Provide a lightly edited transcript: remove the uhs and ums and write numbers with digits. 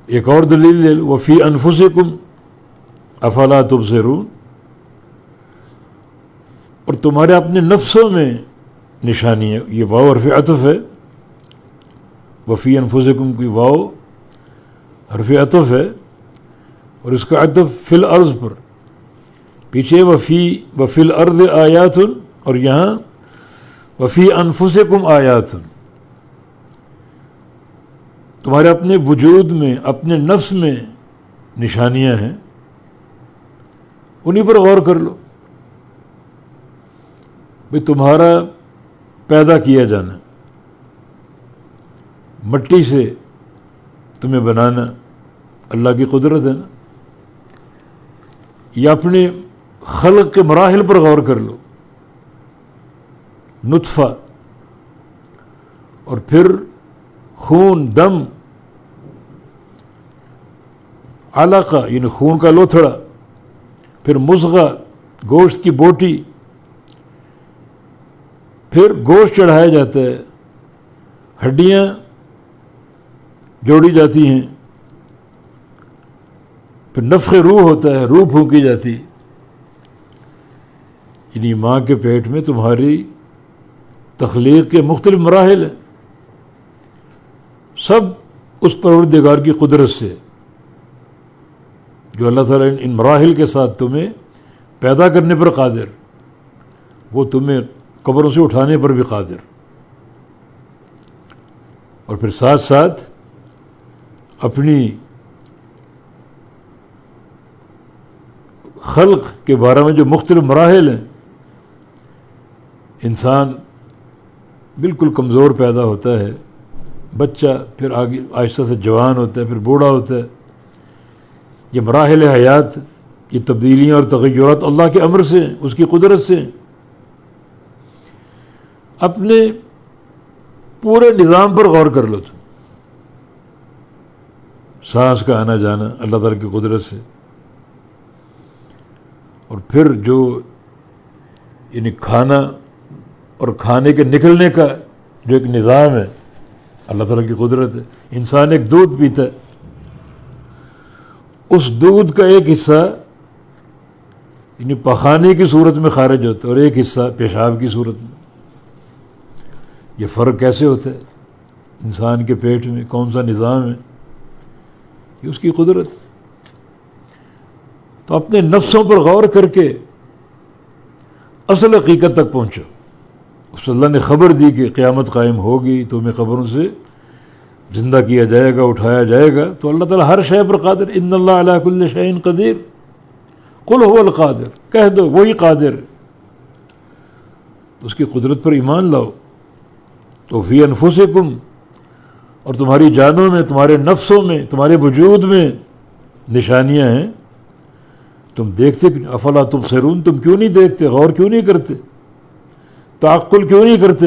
ایک اور دلیل لے لو، وفی انفسکم افلا تبصرون، اور تمہارے اپنے نفسوں میں نشانی ہے. یہ واو حرف عطف ہے، وفی انفسکم کی واو حرف عطف ہے، اور اس کا عطف فی الارض پر. پیچھے وفی الارض آیات، اور یہاں وفی انفسکم آیات. تمہارے اپنے وجود میں، اپنے نفس میں نشانیاں ہیں، انہی پر غور کر لو. بھئی تمہارا پیدا کیا جانا، مٹی سے تمہیں بنانا اللہ کی قدرت ہے نا. یا اپنے خلق کے مراحل پر غور کر لو، نطفہ، اور پھر خون، دم، علقہ یعنی خون کا لوتھڑا، پھر مضغہ گوشت کی بوٹی، پھر گوشت چڑھایا جاتا ہے، ہڈیاں جوڑی جاتی ہیں، پھر نفخ روح ہوتا ہے، روح پھونکی جاتی. یعنی ماں کے پیٹ میں تمہاری تخلیق کے مختلف مراحل ہیں، سب اس پروردگار کی قدرت سے، جو اللہ تعالیٰ ان مراحل کے ساتھ تمہیں پیدا کرنے پر قادر، وہ تمہیں قبروں سے اٹھانے پر بھی قادر، اور پھر ساتھ ساتھ اپنی خلق کے بارے میں جو مختلف مراحل ہیں. انسان بالکل کمزور پیدا ہوتا ہے، بچہ، پھر آگے آہستہ سے جوان ہوتا ہے، پھر بوڑھا ہوتا ہے. یہ مراحل حیات، یہ تبدیلیاں اور تغیرات اللہ کے امر سے ہیں، اس کی قدرت سے ہیں. اپنے پورے نظام پر غور کر لو. تم سانس کا آنا جانا اللہ تعالیٰ کی قدرت سے، اور پھر جو یعنی کھانا اور کھانے کے نکلنے کا جو ایک نظام ہے اللہ تعالیٰ کی قدرت ہے. انسان ایک دودھ پیتا ہے، اس دودھ کا ایک حصہ یعنی پخانے کی صورت میں خارج ہوتا ہے اور ایک حصہ پیشاب کی صورت میں. یہ فرق کیسے ہوتا ہے انسان کے پیٹ میں؟ کون سا نظام ہے؟ یہ اس کی قدرت. تو اپنے نفسوں پر غور کر کے اصل حقیقت تک پہنچو. اس اللہ نے خبر دی کہ قیامت قائم ہوگی، تمہیں قبروں سے زندہ کیا جائے گا، اٹھایا جائے گا. تو اللہ تعالیٰ ہر شے پر قادر. ان اللہ علی کل شیء قدیر، قل هو القادر، کہہ دو وہی قادر. تو اس کی قدرت پر ایمان لاؤ. تو فی انفسکم، اور تمہاری جانوں میں، تمہارے نفسوں میں، تمہارے وجود میں نشانیاں ہیں. تم دیکھتے کیوں؟ افلا تبصرون، تم کیوں نہیں دیکھتے؟ غور کیوں نہیں کرتے؟ تعقل کیوں نہیں کرتے؟